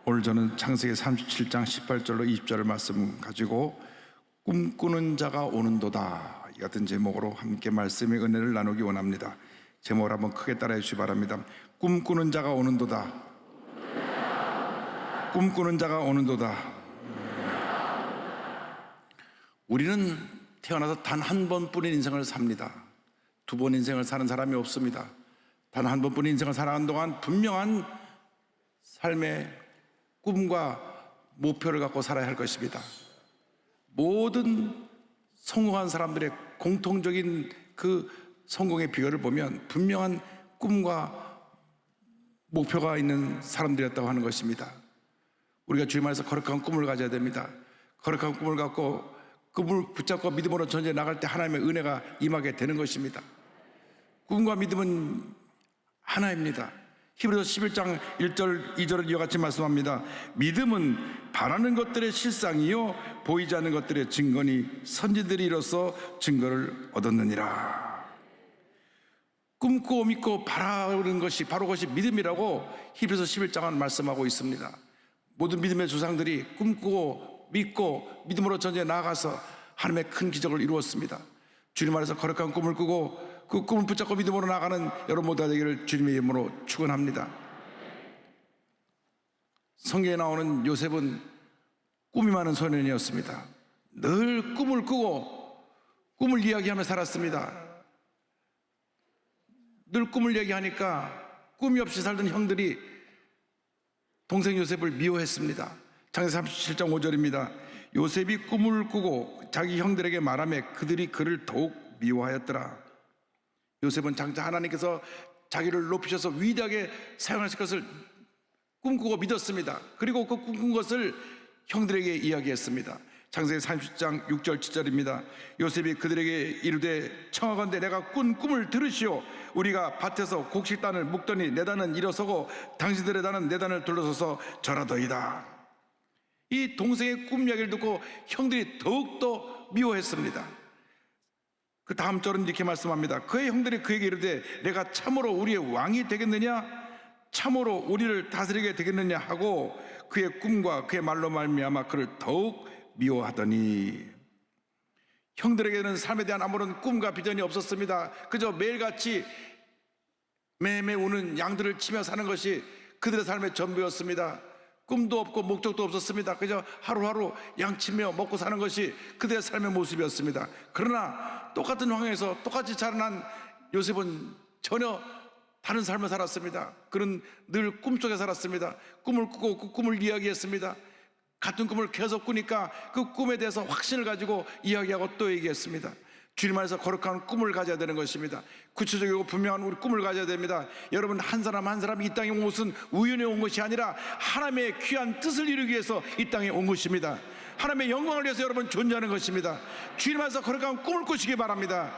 오늘 저는 창세기 37장 18절로 20절을 말씀 가지고 꿈꾸는 자가 오는도다 이 같은 제목으로 함께 말씀의 은혜를 나누기 원합니다. 제목을 한번 크게 따라해 주시기 바랍니다. 꿈꾸는 자가 오는도다. 꿈꾸는 자가 오는도다. 우리는 태어나서 단 한 번뿐인 인생을 삽니다. 두 번 인생을 사는 사람이 없습니다. 단 한 번뿐인 인생을 살아가는 동안 분명한 삶의 꿈과 목표를 갖고 살아야 할 것입니다. 모든 성공한 사람들의 공통적인 그 성공의 비결을 보면 분명한 꿈과 목표가 있는 사람들이었다고 하는 것입니다. 우리가 주님 안에서 거룩한 꿈을 가져야 됩니다. 거룩한 꿈을 갖고 꿈을 붙잡고 믿음으로 전쟁에 나갈 때 하나님의 은혜가 임하게 되는 것입니다. 꿈과 믿음은 하나입니다. 히브리서 11장 1절 2절을 이와 같이 말씀합니다. 믿음은 바라는 것들의 실상이요 보이지 않는 것들의 증거니 선지들이 이로써 증거를 얻었느니라. 꿈꾸고 믿고 바라는 것이 바로 그것이 믿음이라고 히브리서 11장은 말씀하고 있습니다. 모든 믿음의 조상들이 꿈꾸고 믿고 믿음으로 전쟁에 나아가서 하나님의 큰 기적을 이루었습니다. 주님 안에서 거룩한 꿈을 꾸고 그 꿈을 붙잡고 믿음으로 나가는 여러분 모두가 되기를 주님의 이름으로 축원합니다. 성경에 나오는 요셉은 꿈이 많은 소년이었습니다. 늘 꿈을 꾸고 꿈을 이야기하며 살았습니다. 늘 꿈을 얘기하니까 꿈이 없이 살던 형들이 동생 요셉을 미워했습니다. 창세기 37장 5절입니다. 요셉이 꿈을 꾸고 자기 형들에게 말하며 그들이 그를 더욱 미워하였더라. 요셉은 장차 하나님께서 자기를 높이셔서 위대하게 사용하실 것을 꿈꾸고 믿었습니다. 그리고 그 꿈꾼 것을 형들에게 이야기했습니다. 창세기 30장 6절 7절입니다. 요셉이 그들에게 이르되 청하건대 내가 꾼 꿈을 들으시오. 우리가 밭에서 곡식단을 묶더니 내 단은 일어서고 당신들의 단은 내 단을 둘러서서 절하더이다. 이 동생의 꿈 이야기를 듣고 형들이 더욱더 미워했습니다. 그 다음 절은 이렇게 말씀합니다. 그의 형들이 그에게 이르되 내가 참으로 우리의 왕이 되겠느냐 참으로 우리를 다스리게 되겠느냐 하고 그의 꿈과 그의 말로 말미암아 그를 더욱 미워하더니 형들에게는 삶에 대한 아무런 꿈과 비전이 없었습니다. 그저 매일같이 매매 우는 양들을 치며 사는 것이 그들의 삶의 전부였습니다. 꿈도 없고 목적도 없었습니다. 그저 하루하루 양치며 먹고 사는 것이 그들의 삶의 모습이었습니다. 그러나 똑같은 환경에서 똑같이 자라난 요셉은 전혀 다른 삶을 살았습니다. 그는 늘 꿈속에 살았습니다. 꿈을 꾸고 그 꿈을 이야기했습니다. 같은 꿈을 계속 꾸니까 그 꿈에 대해서 확신을 가지고 이야기하고 또 얘기했습니다. 주님 안에서 거룩한 꿈을 가져야 되는 것입니다. 구체적이고 분명한 우리 꿈을 가져야 됩니다. 여러분 한 사람 한 사람이 이 땅에 온 것은 우연히 온 것이 아니라 하나님의 귀한 뜻을 이루기 위해서 이 땅에 온 것입니다. 하나님의 영광을 위해서 여러분 존재하는 것입니다. 주님 안에서 거룩한 꿈을 꾸시기 바랍니다.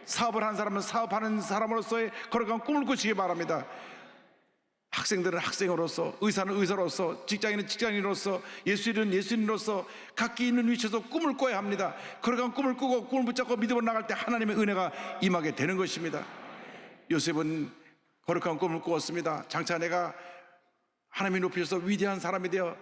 사업을 하는 사람은 사업하는 사람으로서의 거룩한 꿈을 꾸시기 바랍니다. 학생들은 학생으로서, 의사는 의사로서, 직장인은 직장인으로서, 예수인은 예수인으로서 각기 있는 위치에서 꿈을 꿔야 합니다. 거룩한 꿈을 꾸고 꿈을 붙잡고 믿음으로 나갈 때 하나님의 은혜가 임하게 되는 것입니다. 요셉은 거룩한 꿈을 꾸었습니다. 장차 내가 하나님이 높이셔서 위대한 사람이 되어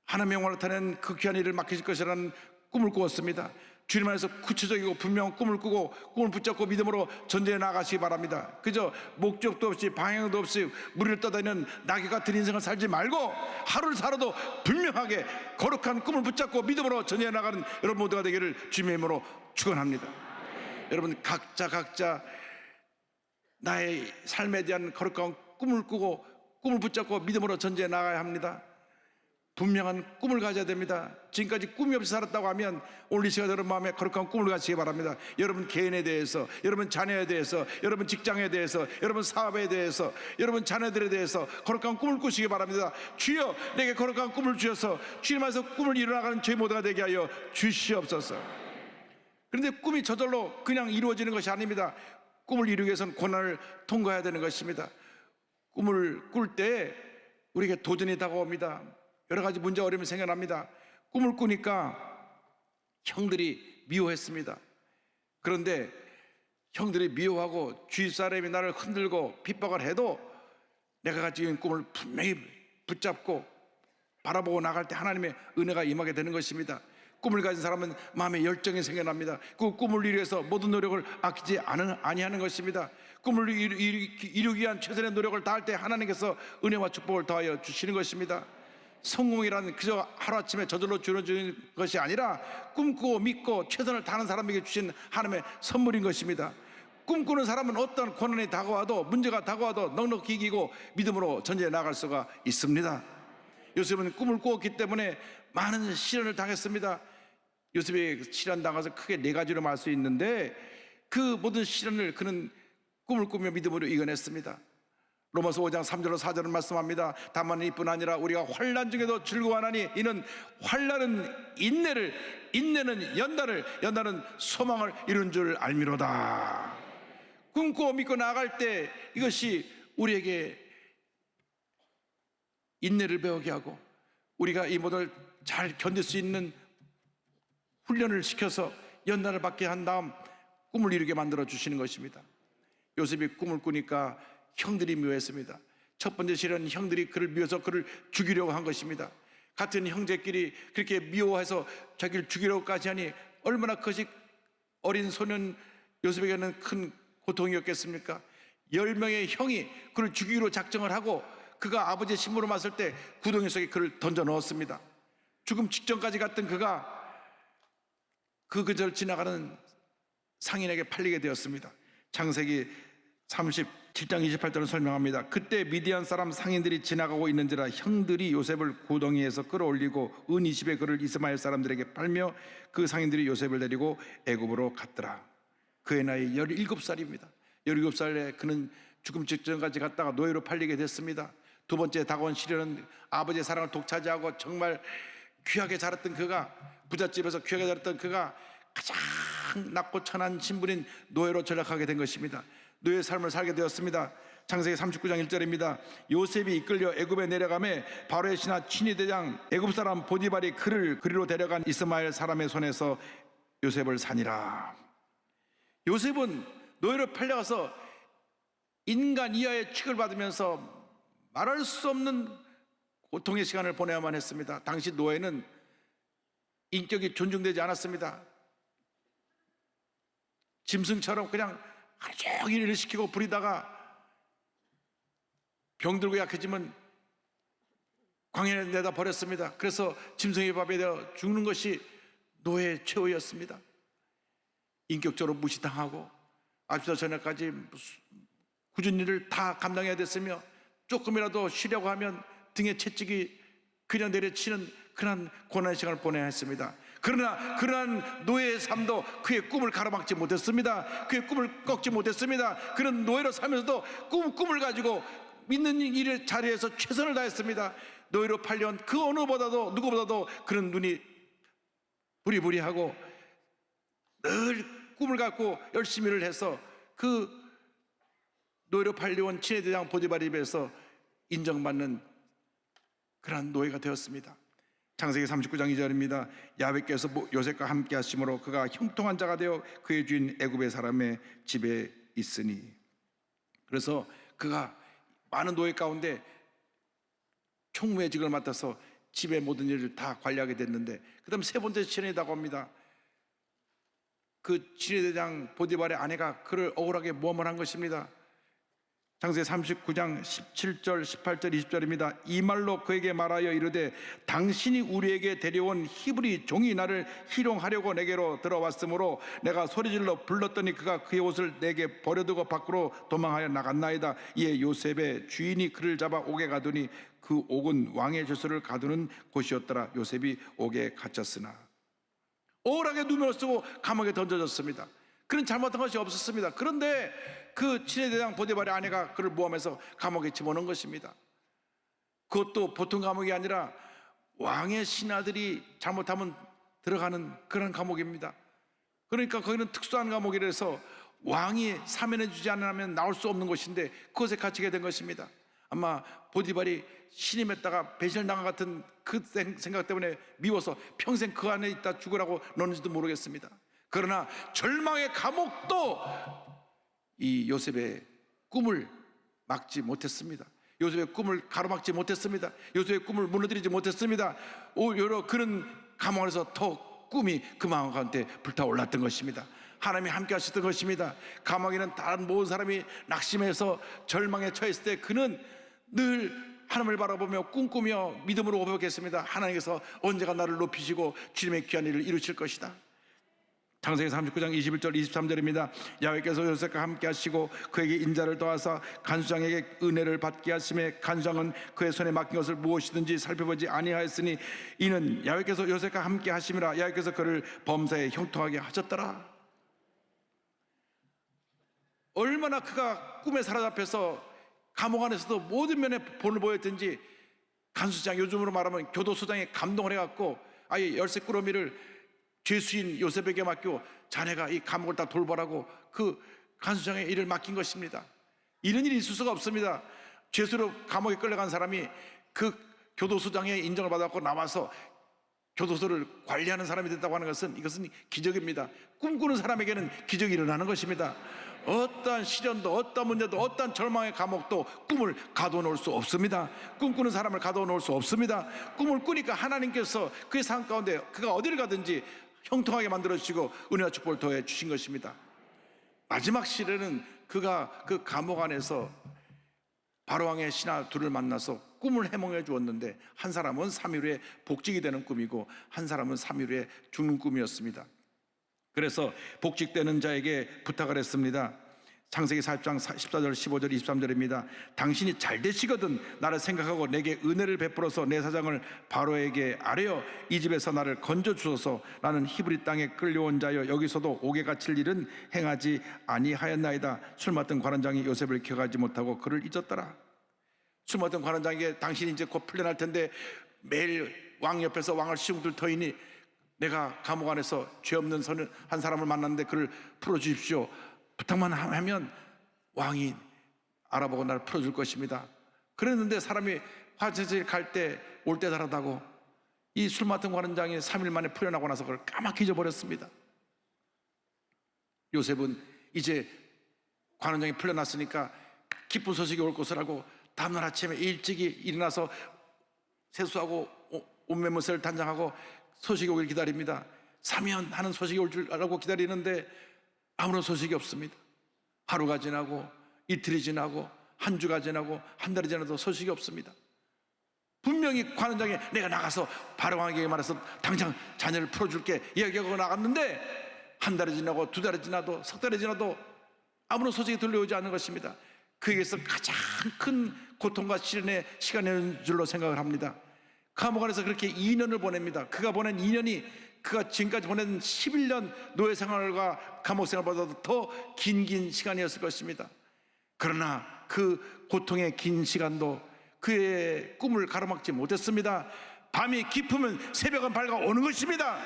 하나님의 영광을 나타내는 그 귀한 일을 맡기실 것이라는 꿈을 꾸었습니다. 주님 안에서 구체적이고 분명한 꿈을 꾸고 꿈을 붙잡고 믿음으로 전쟁에 나가시기 바랍니다. 그저 목적도 없이 방향도 없이 무리를 떠다니는 낙엽 같은 인생을 살지 말고 하루를 살아도 분명하게 거룩한 꿈을 붙잡고 믿음으로 전쟁에 나가는 여러분 모두가 되기를 주님의 이름으로 축원합니다. 여러분 각자 나의 삶에 대한 거룩한 꿈을 꾸고 꿈을 붙잡고 믿음으로 전쟁에 나가야 합니다. 분명한 꿈을 가져야 됩니다. 지금까지 꿈이 없이 살았다고 하면 오늘 이 시간 여러분 마음에 거룩한 꿈을 가지시기 바랍니다. 여러분 개인에 대해서, 여러분 자녀에 대해서, 여러분 직장에 대해서, 여러분 사업에 대해서, 여러분 자녀들에 대해서 거룩한 꿈을 꾸시기 바랍니다. 주여 내게 거룩한 꿈을 주셔서 주님 안에서 꿈을 이루어나가는 저희 모두가 되게 하여 주시옵소서. 그런데 꿈이 저절로 그냥 이루어지는 것이 아닙니다. 꿈을 이루기 위해서는 고난을 통과해야 되는 것입니다. 꿈을 꿀 때 우리에게 도전이 다가옵니다. 여러 가지 문제 어려움이 생겨납니다. 꿈을 꾸니까 형들이 미워했습니다. 그런데 형들이 미워하고 주위 사람이 나를 흔들고 핍박을 해도 내가 가지고 있는 꿈을 분명히 붙잡고 바라보고 나갈 때 하나님의 은혜가 임하게 되는 것입니다. 꿈을 가진 사람은 마음에 열정이 생겨납니다. 그 꿈을 이루기 위해서 모든 노력을 아끼지 아니하는 것입니다. 꿈을 이루기 위한 최선의 노력을 다할 때 하나님께서 은혜와 축복을 더하여 주시는 것입니다. 성공이란 그저 하루아침에 저절로 주어지는 것이 아니라 꿈꾸고 믿고 최선을 다하는 사람에게 주신 하나님의 선물인 것입니다. 꿈꾸는 사람은 어떤 고난이 다가와도, 문제가 다가와도 넉넉히 이기고 믿음으로 전진해 나갈 수가 있습니다. 요셉은 꿈을 꾸었기 때문에 많은 시련을 당했습니다. 요셉이 시련 당해서 크게 네 가지로 말 수 있는데, 그 모든 시련을 그는 꿈을 꾸며 믿음으로 이겨냈습니다. 로마서 5장 3절로 4절을 말씀합니다. 다만 이뿐 아니라 우리가 환난 중에도 즐거워하나니 이는 환난은 인내를, 인내는 연단을, 연단은 소망을 이룬 줄 알미로다. 꿈꾸고 믿고 나아갈 때 이것이 우리에게 인내를 배우게 하고 우리가 이 모든 잘 견딜 수 있는 훈련을 시켜서 연단을 받게 한 다음 꿈을 이루게 만들어 주시는 것입니다. 요셉이 꿈을 꾸니까 형들이 미워했습니다. 첫 번째 실은 형들이 그를 미워서 그를 죽이려고 한 것입니다. 같은 형제끼리 그렇게 미워해서 자기를 죽이려고까지 하니 얼마나 그것이 어린 소년 요셉에게는 큰 고통이었겠습니까? 10명의 형이 그를 죽이기로 작정을 하고 그가 아버지의 신부로 맞을 때 구덩이 속에 그를 던져 넣었습니다. 죽음 직전까지 갔던 그가 그 그절 지나가는 상인에게 팔리게 되었습니다. 창세기 37장 28절은 설명합니다. 그때 미디안 사람 상인들이 지나가고 있는지라 형들이 요셉을 구덩이에서 끌어올리고 은 20에 그를 이스마엘 사람들에게 팔며 그 상인들이 요셉을 데리고 애굽으로 갔더라. 그의 나이 17살입니다. 17살에 그는 죽음 직전까지 갔다가 노예로 팔리게 됐습니다. 두 번째 다가온 시련은 아버지의 사랑을 독차지하고 정말 귀하게 자랐던 그가, 부잣집에서 귀하게 자랐던 그가 가장 낮고 천한 신분인 노예로 전락하게 된 것입니다. 노예 삶을 살게 되었습니다. 창세기 39장 1절입니다. 요셉이 이끌려 애굽에 내려가매 바로의 신하 친위대장 애굽 사람 보디발이 그를 그리로 데려간 이스마엘 사람의 손에서 요셉을 산이라. 요셉은 노예로 팔려가서 인간 이하의 취급을 받으면서 말할 수 없는 고통의 시간을 보내야만 했습니다. 당시 노예는 인격이 존중되지 않았습니다. 짐승처럼 그냥 하루 종일 일을 시키고 부리다가 병들고 약해지면 광야에 내다 버렸습니다. 그래서 짐승의 밥이 되어 죽는 것이 노예의 최후였습니다. 인격적으로 무시당하고 아주자 전에까지 굳은 일을 다 감당해야 됐으며 조금이라도 쉬려고 하면 등에 채찍이 그냥 내려치는 그런 고난의 시간을 보내야 했습니다. 그러나 그러한 노예의 삶도 그의 꿈을 가로막지 못했습니다. 그의 꿈을 꺾지 못했습니다. 그런 노예로 살면서도 꿈을 가지고 믿는 일의 자리에서 최선을 다했습니다. 노예로 팔려온 그 어느 누구보다도 그런 눈이 부리부리하고 늘 꿈을 갖고 열심히 일을 해서 그 노예로 팔려온 친위대장 보디발의 입에서 인정받는 그러한 노예가 되었습니다. 창세기 39장 2절입니다. 야훼께서 요셉과 함께 하심으로 그가 형통한 자가 되어 그의 주인 애굽의 사람의 집에 있으니. 그래서 그가 많은 노예 가운데 총무의직을 맡아서 집의 모든 일을 다 관리하게 됐는데, 그 다음 세 번째 시련이 다가옵니다. 그 친위대장 보디발의 아내가 그를 억울하게 모함을 한 것입니다. 창세기 39장 17절 18절 20절입니다. 이 말로 그에게 말하여 이르되 당신이 우리에게 데려온 히브리 종이 나를 희롱하려고 내게로 들어왔으므로 내가 소리질러 불렀더니 그가 그의 옷을 내게 버려두고 밖으로 도망하여 나갔나이다. 이에 요셉의 주인이 그를 잡아 옥에 가두니 그 옥은 왕의 저수를 가두는 곳이었더라. 요셉이 옥에 갇혔으나. 억울하게 누명을 쓰고 감옥에 던져졌습니다. 그런 잘못한 것이 없었습니다. 그런데 그 친위대장 보디발의 아내가 그를 모함해서 감옥에 집어넣은 것입니다. 그것도 보통 감옥이 아니라 왕의 신하들이 잘못하면 들어가는 그런 감옥입니다. 그러니까 거기는 특수한 감옥이라서 왕이 사면해 주지 않으면 나올 수 없는 곳인데 그곳에 갇히게 된 것입니다. 아마 보디발이 신임했다가 배신당한 같은 그 생각 때문에 미워서 평생 그 안에 있다 죽으라고 넣는지도 모르겠습니다. 그러나 절망의 감옥도 이 요셉의 꿈을 막지 못했습니다. 요셉의 꿈을 가로막지 못했습니다. 요셉의 꿈을 무너뜨리지 못했습니다. 오히려 그런 감옥 안에서 더 꿈이 그 마음 가운데 불타올랐던 것입니다. 하나님이 함께 하셨던 것입니다. 감옥에는 다른 모든 사람이 낙심해서 절망에 처했을 때 그는 늘 하나님을 바라보며 꿈꾸며 믿음으로 고백했습니다. 하나님께서 언제가 나를 높이시고 주님의 귀한 일을 이루실 것이다. 창세기 39장 21절 23절입니다. 야훼께서 요셉과 함께 하시고 그에게 인자를 더하사 간수장에게 은혜를 받게 하심에 간수장은 그의 손에 맡긴 것을 무엇이든지 살펴보지 아니하였으니 이는 야훼께서 요셉과 함께 하심이라. 야훼께서 그를 범사에 형통하게 하셨더라. 얼마나 그가 꿈에 사로잡혀서 감옥 안에서도 모든 면에 본을 보였든지 간수장, 요즘으로 말하면 교도소장에 감동을 해갖고 아예 열쇠꾸러미를 죄수인 요셉에게 맡겨 자네가 이 감옥을 다 돌보라고 그 간수장의 일을 맡긴 것입니다. 이런 일이 있을 수가 없습니다. 죄수로 감옥에 끌려간 사람이 그 교도소장의 인정을 받았고 나와서 교도소를 관리하는 사람이 됐다고 하는 것은 이것은 기적입니다. 꿈꾸는 사람에게는 기적이 일어나는 것입니다. 어떠한 시련도 어떠한 문제도 어떠한 절망의 감옥도 꿈을 가둬놓을 수 없습니다. 꿈꾸는 사람을 가둬놓을 수 없습니다. 꿈을 꾸니까 하나님께서 그의 삶 가운데 그가 어디를 가든지 형통하게 만들어주시고 은혜와 축복을 더해 주신 것입니다. 마지막 시련은 그가 그 감옥 안에서 바로왕의 신하 둘을 만나서 꿈을 해몽해 주었는데 한 사람은 3일 후에 복직이 되는 꿈이고 한 사람은 3일 후에 죽는 꿈이었습니다. 그래서 복직되는 자에게 부탁을 했습니다. 창세기 40장 14절 15절 23절입니다. 당신이 잘 되시거든 나를 생각하고 내게 은혜를 베풀어서 내 사장을 바로에게 아뢰어 이 집에서 나를 건져 주소서. 나는 히브리 땅에 끌려온 자여 여기서도 옥에 갇힐 일은 행하지 아니하였나이다. 술 맡은 관원장이 요셉을 기억하지 못하고 그를 잊었더라. 술 맡은 관원장에게 당신이 이제 곧 풀려날 텐데 매일 왕 옆에서 왕을 시중들 터이니 내가 감옥 안에서 죄 없는 한 사람을 만났는데 그를 풀어주십시오. 부탁만 하면 왕이 알아보고 나를 풀어줄 것입니다. 그랬는데 사람이 화장실 갈 때 올 때 다르다고 이 술 맡은 관원장이 3일 만에 풀려나고 나서 그걸 까맣게 잊어버렸습니다. 요셉은 이제 관원장이 풀려났으니까 기쁜 소식이 올 것을 알고 다음날 아침에 일찍이 일어나서 세수하고 옷매무새를 단장하고 소식이 오길 기다립니다. 사면하는 소식이 올 줄 알고 기다리는데 아무런 소식이 없습니다. 하루가 지나고 이틀이 지나고 한 주가 지나고 한 달이 지나도 소식이 없습니다. 분명히 관원장이 내가 나가서 바로왕에게 말해서 당장 자녀를 풀어줄게 이야기하고 나갔는데 한 달이 지나고 두 달이 지나도 석 달이 지나도 아무런 소식이 들려오지 않는 것입니다. 그에게서 가장 큰 고통과 시련의 시간이었는 줄로 생각을 합니다. 감옥 안에서 그렇게 2년을 보냅니다. 그가 보낸 2년이 그가 지금까지 보낸 11년 노예 생활과 감옥 생활보다도 더 긴 시간이었을 것입니다. 그러나 그 고통의 긴 시간도 그의 꿈을 가로막지 못했습니다. 밤이 깊으면 새벽은 밝아오는 것입니다.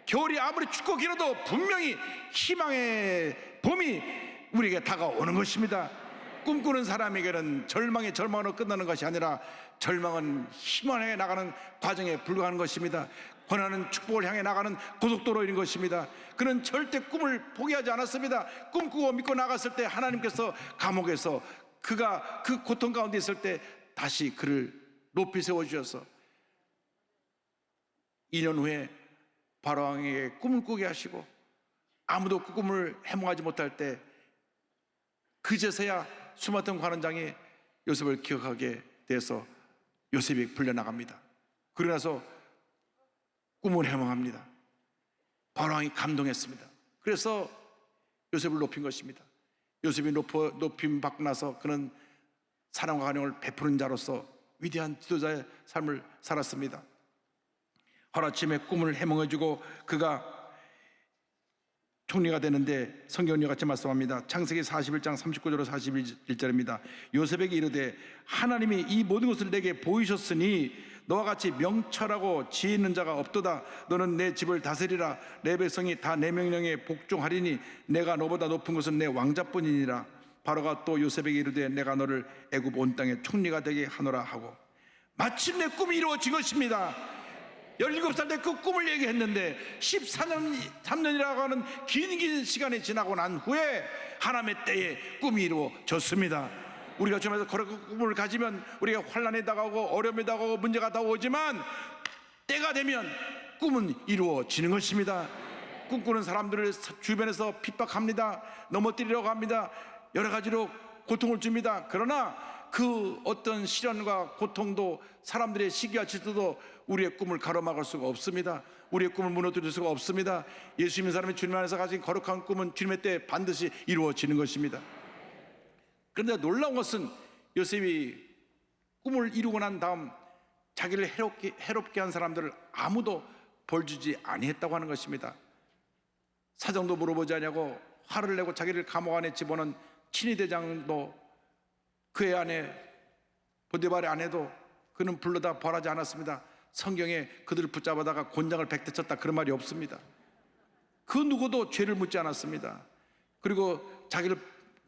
겨울이 아무리 춥고 길어도 분명히 희망의 봄이 우리에게 다가오는 것입니다. 꿈꾸는 사람에게는 절망이 절망으로 끝나는 것이 아니라 절망은 희망을 향해 나가는 과정에 불과한 것입니다. 고난은 축복을 향해 나가는 고속도로인 것입니다. 그는 절대 꿈을 포기하지 않았습니다. 꿈꾸고 믿고 나갔을 때 하나님께서 감옥에서 그가 그 고통 가운데 있을 때 다시 그를 높이 세워주셔서 2년 후에 바로왕에게 꿈을 꾸게 하시고 아무도 그 꿈을 해몽하지 못할 때 그제서야 술 맡은 관원장이 요셉을 기억하게 돼서 요셉이 풀려나갑니다. 그러고 나서 꿈을 해몽합니다. 바로왕이 감동했습니다. 그래서 요셉을 높인 것입니다. 요셉이 높임 받고 나서 그는 사랑과 관용을 베푸는 자로서 위대한 지도자의 삶을 살았습니다. 하루아침에 꿈을 해몽해주고 그가 총리가 되는데 성경이 같이 말씀합니다. 창세기 41장 39절로 41절입니다. 요셉에게 이르되 하나님이 이 모든 것을 내게 보이셨으니 너와 같이 명철하고 지혜 있는 자가 없도다. 너는 내 집을 다스리라. 내 백성이 다 내 명령에 복종하리니 내가 너보다 높은 것은 내 왕자뿐이니라. 바로가 또 요셉에게 이르되 내가 너를 애굽 온 땅의 총리가 되게 하노라 하고 마침내 꿈이 이루어진 것입니다. 17살 때 그 꿈을 얘기했는데 13년이라고 하는 긴 시간이 지나고 난 후에 하나님의 때에 꿈이 이루어졌습니다. 우리가 주님에서 거룩한 꿈을 가지면 우리가 환난이 다가오고 어려움이 다가오고 문제가 다가오지만 때가 되면 꿈은 이루어지는 것입니다. 꿈꾸는 사람들을 주변에서 핍박합니다. 넘어뜨리려고 합니다. 여러 가지로 고통을 줍니다. 그러나 그 어떤 시련과 고통도 사람들의 시기와 질투도 우리의 꿈을 가로막을 수가 없습니다. 우리의 꿈을 무너뜨릴 수가 없습니다. 예수 믿는 사람이 주님 안에서 가진 거룩한 꿈은 주님의 때에 반드시 이루어지는 것입니다. 그런데 놀라운 것은 요셉이 꿈을 이루고 난 다음 자기를 해롭게 한 사람들을 아무도 벌 주지 아니했다고 하는 것입니다. 사정도 물어보지 않냐고 화를 내고 자기를 감옥 안에 집어넣은 친위대장도 그의 아내 보디발의 아내도 그는 불러다 벌하지 않았습니다. 성경에 그들을 붙잡아다가 곤장을 백대쳤다 그런 말이 없습니다. 그 누구도 죄를 묻지 않았습니다. 그리고 자기를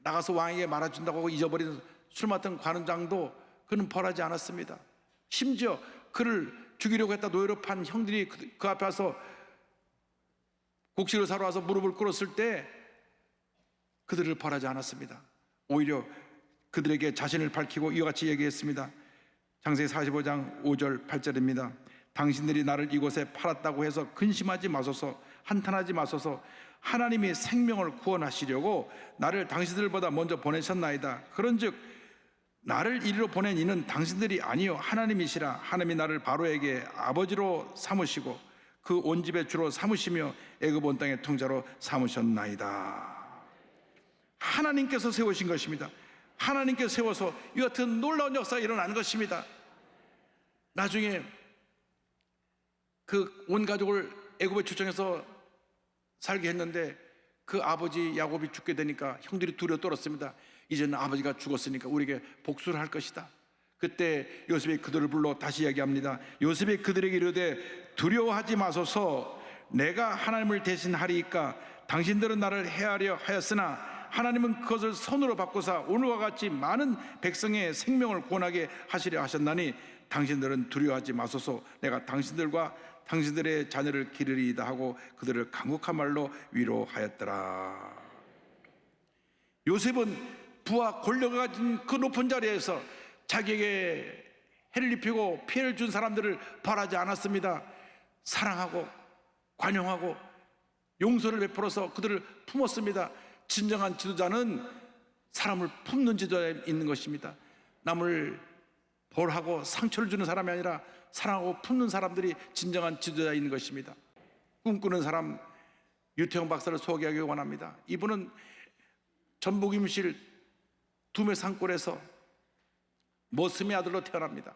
나가서 왕에게 말해준다고 하고 잊어버린 술 맡은 관원장도 그는 벌하지 않았습니다. 심지어 그를 죽이려고 했다 노예로 판 형들이 그 앞에 와서 곡식을 사러 와서 무릎을 꿇었을 때 그들을 벌하지 않았습니다. 오히려 그들에게 자신을 밝히고 이와 같이 얘기했습니다. 창세기 45장 5절 8절입니다. 당신들이 나를 이곳에 팔았다고 해서 근심하지 마소서, 한탄하지 마소서. 하나님이 생명을 구원하시려고 나를 당신들보다 먼저 보내셨나이다. 그런즉 나를 이리로 보낸 이는 당신들이 아니요 하나님이시라. 하나님이 나를 바로에게 아버지로 삼으시고 그 온 집의 주로 삼으시며 애굽 온 땅의 통자로 삼으셨나이다. 하나님께서 세우신 것입니다. 하나님께서 세워서 이 같은 놀라운 역사가 일어난 것입니다. 나중에 그 온 가족을 애굽에 초청해서 살게 했는데 그 아버지 야곱이 죽게 되니까 형들이 두려워 떨었습니다. 이제는 아버지가 죽었으니까 우리에게 복수를 할 것이다. 그때 요셉이 그들을 불러 다시 이야기합니다. 요셉이 그들에게 이르되 두려워하지 마소서. 내가 하나님을 대신하리이까. 당신들은 나를 해하려 하였으나 하나님은 그것을 선으로 바꾸사 오늘과 같이 많은 백성의 생명을 구원하게 하시려 하셨나니 당신들은 두려워하지 마소서. 내가 당신들과 당신들의 자녀를 기르리이다 하고 그들을 강국한 말로 위로하였더라. 요셉은 부와 권력을 가진 그 높은 자리에서 자기에게 해를 입히고 피해를 준 사람들을 벌하지 않았습니다. 사랑하고 관용하고 용서를 베풀어서 그들을 품었습니다. 진정한 지도자는 사람을 품는 지도자에 있는 것입니다. 남을 벌하고 상처를 주는 사람이 아니라 사랑하고 품는 사람들이 진정한 지도자에 있는 것입니다. 꿈꾸는 사람 유태영 박사를 소개하기 원합니다. 이분은 전북임실 두메 산골에서 머슴의 아들로 태어납니다.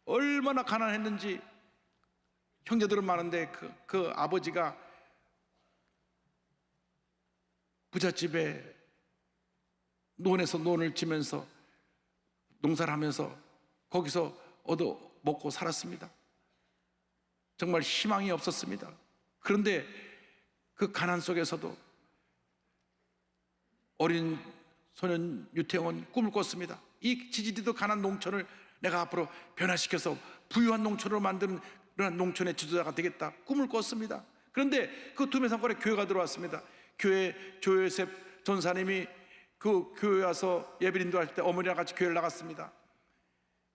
얼마나 가난했는지 형제들은 많은데 그 아버지가 부잣집에 논에서 논을 지면서 농사를 하면서 거기서 얻어 먹고 살았습니다. 정말 희망이 없었습니다. 그런데 그 가난 속에서도 어린 소년 유태영은 꿈을 꿨습니다. 이 지지리도 가난 농촌을 내가 앞으로 변화시켜서 부유한 농촌으로 만드는 그런 농촌의 지도자가 되겠다 꿈을 꿨습니다. 그런데 그 두메산골에 교회가 들어왔습니다. 교회 조요셉 전사님이 그 교회 와서 예배를 인도할 때 어머니랑 같이 교회를 나갔습니다.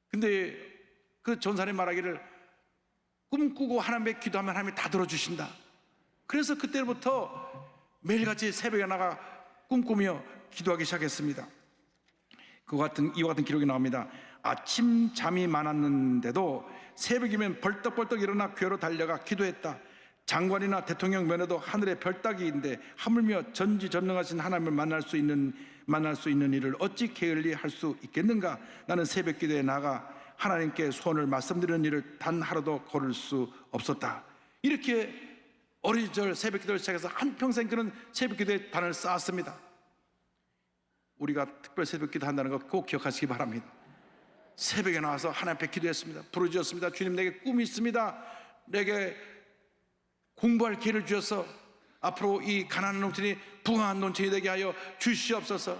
근데 그 전사님 말하기를 꿈꾸고 하나님께 기도하면 하나님이 다 들어주신다. 그래서 그때부터 매일같이 새벽에 나가 꿈꾸며 기도하기 시작했습니다. 이와 같은 기록이 나옵니다. 아침 잠이 많았는데도 새벽이면 벌떡벌떡 일어나 교회로 달려가 기도했다. 장관이나 대통령 면에도 하늘의 별따기인데 하물며 전지전능하신 하나님을 만날 수 있는 일을 어찌 게을리 할 수 있겠는가. 나는 새벽 기도에 나가 하나님께 소원을 말씀드리는 일을 단 하루도 거를 수 없었다. 이렇게 어린 시절 새벽 기도를 시작해서 한평생 그런 새벽 기도의 단을 쌓았습니다. 우리가 특별 새벽 기도 한다는 거 꼭 기억하시기 바랍니다. 새벽에 나와서 하나님 앞에 기도했습니다. 부르짖었습니다. 주님, 내게 꿈이 있습니다. 내게 공부할 기회를 주셔서 앞으로 이 가난한 농촌이 부강한 농촌이 되게 하여 주시옵소서.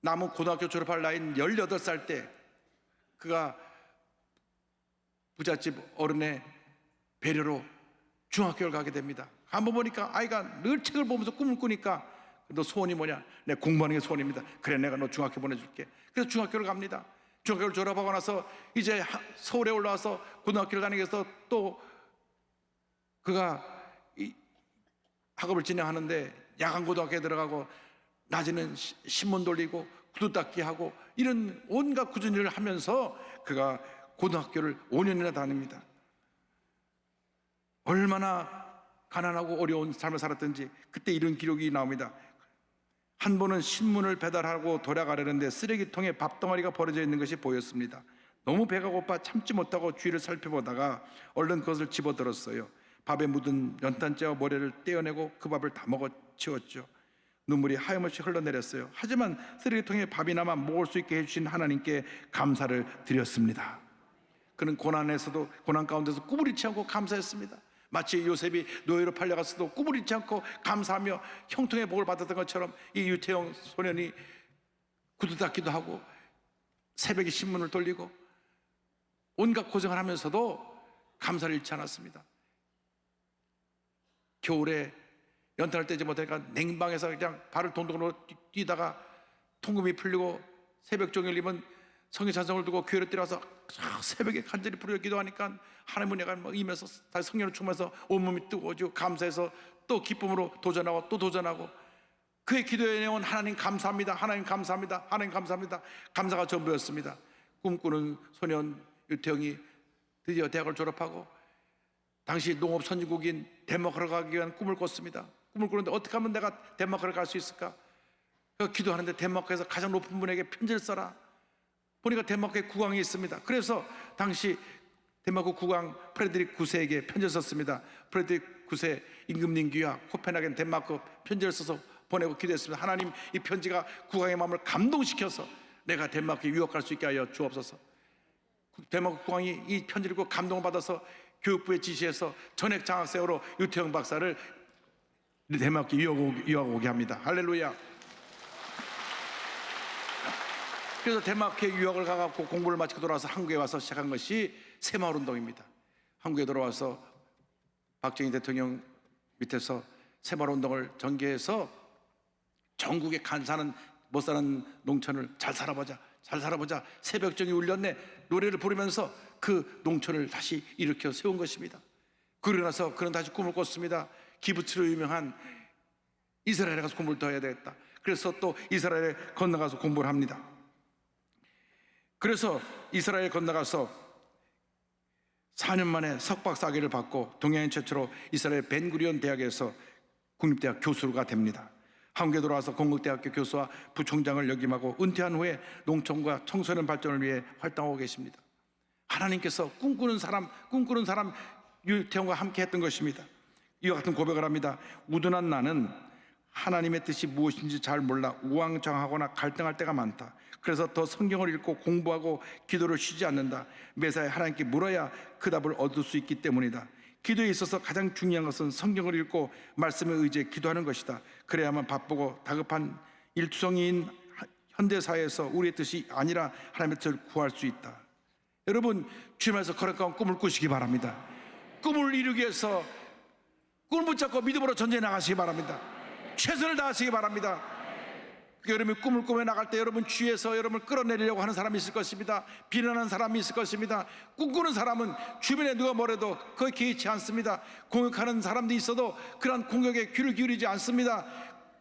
남은 고등학교 졸업할 나이인 18살 때 그가 부잣집 어른의 배려로 중학교를 가게 됩니다. 한번 보니까 아이가 늘 책을 보면서 꿈을 꾸니까 너 소원이 뭐냐? 내 공부하는 게 소원입니다. 그래, 내가 너 중학교 보내줄게. 그래서 중학교를 갑니다. 중학교를 졸업하고 나서 이제 서울에 올라와서 고등학교를 다니기 위해서 또 그가 학업을 진행하는데 야간고등학교에 들어가고 낮에는 신문 돌리고 구두 닦기 하고 이런 온갖 굳은 일을 하면서 그가 고등학교를 5년이나 다닙니다. 얼마나 가난하고 어려운 삶을 살았던지 그때 이런 기록이 나옵니다. 한 번은 신문을 배달하고 돌아가려는데 쓰레기통에 밥덩어리가 버려져 있는 것이 보였습니다. 너무 배가 고파 참지 못하고 주위를 살펴보다가 얼른 그것을 집어들었어요. 밥에 묻은 연탄재와 모래를 떼어내고 그 밥을 다 먹어 치웠죠. 눈물이 하염없이 흘러내렸어요. 하지만 쓰레기통에 밥이나마 먹을 수 있게 해주신 하나님께 감사를 드렸습니다. 그는 고난에서도, 고난 가운데서 꿈을 잃지 않고 감사했습니다. 마치 요셉이 노예로 팔려갔어도 꿈을 잃지 않고 감사하며 형통의 복을 받았던 것처럼 이 유태영 소년이 구두 닦기도 하고 새벽에 신문을 돌리고 온갖 고생을 하면서도 감사를 잃지 않았습니다. 겨울에 연탄을 떼지 못하니까 냉방에서 그냥 발을 동동으로 뛰다가 통금이 풀리고 새벽 종일이면 성의 찬송을 두고 교회로 뛰어와서 새벽에 간절히 부르짖어 기도하니까 하나님은 내가 임해서 다시 성령을 충만해서 온몸이 뜨거워지고 감사해서 또 기쁨으로 도전하고 또 도전하고 그의 기도의 내용은 하나님 감사합니다, 하나님 감사합니다, 하나님 감사합니다. 감사가 전부였습니다. 꿈꾸는 소년 유태영이 드디어 대학을 졸업하고 당시 농업 선진국인 덴마크로 가기 위한 꿈을 꿨습니다. 꿈을 꾸는데 어떻게 하면 내가 덴마크를 갈 수 있을까? 기도하는데 덴마크에서 가장 높은 분에게 편지를 써라. 보니까 덴마크에 국왕이 있습니다. 그래서 당시 덴마크 국왕 프레드릭 9세에게 편지를 썼습니다. 프레드릭 9세 임금님 귀하 코펜하겐 덴마크 편지를 써서 보내고 기도했습니다. 하나님, 이 편지가 국왕의 마음을 감동시켜서 내가 덴마크에 유학 갈 수 있게 하여 주옵소서. 덴마크 국왕이 이 편지를 읽고 감동을 받아서 교육부에 지시해서 전액 장학생으로 유태영 박사를 덴마크에 유학 오게 합니다. 할렐루야. 그래서 덴마크에 유학을 가갖고 공부를 마치고 돌아와서 한국에 와서 시작한 것이 새마을운동입니다. 한국에 돌아와서 박정희 대통령 밑에서 새마을운동을 전개해서 전국에 못 사는 농촌을 잘 살아보자, 잘 살아보자, 새벽정이 울렸네 노래를 부르면서 그 농촌을 다시 일으켜 세운 것입니다. 그러고 나서 그는 다시 꿈을 꿨습니다. 기부츠로 유명한 이스라엘에 가서 공부를 더 해야 되겠다. 그래서 또 이스라엘에 건너가서 공부를 합니다. 그래서 이스라엘에 건너가서 4년 만에 석박사학위를 받고 동양인 최초로 이스라엘 벤구리온 대학에서 국립대학 교수가 됩니다. 한국에 돌아와서 건국대학교 교수와 부총장을 역임하고 은퇴한 후에 농촌과 청소년 발전을 위해 활동하고 계십니다. 하나님께서 꿈꾸는 사람 유태영과 함께 했던 것입니다. 이와 같은 고백을 합니다. 우둔한 나는 하나님의 뜻이 무엇인지 잘 몰라 우왕좌왕하거나 갈등할 때가 많다. 그래서 더 성경을 읽고 공부하고 기도를 쉬지 않는다. 매사에 하나님께 물어야 그 답을 얻을 수 있기 때문이다. 기도에 있어서 가장 중요한 것은 성경을 읽고 말씀에 의지해 기도하는 것이다. 그래야만 바쁘고 다급한 일투성이인 현대사회에서 우리의 뜻이 아니라 하나님의 뜻을 구할 수 있다. 여러분, 주님께서 거룩한 꿈을 꾸시기 바랍니다. 꿈을 이루기 위해서 꿈을 붙잡고 믿음으로 전쟁에 나가시기 바랍니다. 최선을 다하시기 바랍니다. 여러분이 꿈을 꾸며 나갈 때 여러분 주위에서 여러분을 끌어내리려고 하는 사람이 있을 것입니다. 비난하는 사람이 있을 것입니다. 꿈꾸는 사람은 주변에 누가 뭐래도 거의 개의치 않습니다. 공격하는 사람도 있어도 그런 공격에 귀를 기울이지 않습니다.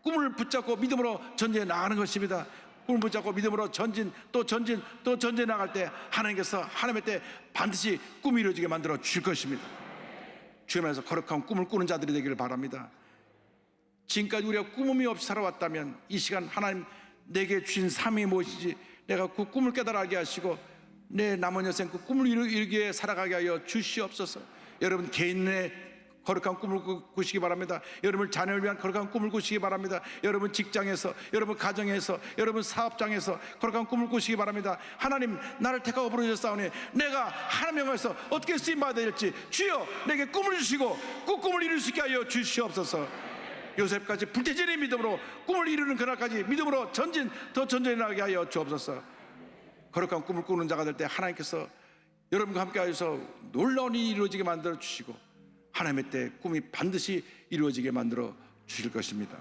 꿈을 붙잡고 믿음으로 전쟁에 나가는 것입니다. 꿈을 붙잡고 믿음으로 전진 나갈 때 하나님께서 하나님의 때 반드시 꿈이 이루어지게 만들어 주실 것입니다. 주님께서 거룩한 꿈을 꾸는 자들이 되기를 바랍니다. 지금까지 우리가 꿈이 없이 살아왔다면 이 시간 하나님 내게 주신 삶이 무엇인지 내가 그 꿈을 깨달아 알게 하시고 내 남은 여생 그 꿈을 이루기 위해 살아가게 하여 주시옵소서. 여러분 개인의 거룩한 꿈을 꾸시기 바랍니다. 여러분 자녀를 위한 거룩한 꿈을 꾸시기 바랍니다. 여러분 직장에서, 여러분 가정에서, 여러분 사업장에서 거룩한 꿈을 꾸시기 바랍니다. 하나님 나를 택하고 부르셨사오니 내가 하나님을 향해서 어떻게 쓰임받아야 될지 주여 내게 꿈을 주시고 그 꿈을 이룰 수 있게 하여 주시옵소서. 요셉까지 불태전의 믿음으로 꿈을 이루는 그날까지 믿음으로 더 전진해 나가게 하여 주옵소서. 거룩한 꿈을 꾸는 자가 될 때 하나님께서 여러분과 함께 하셔서 놀라운 일이 이루어지게 만들어 주시고 하나님의 때 꿈이 반드시 이루어지게 만들어 주실 것입니다.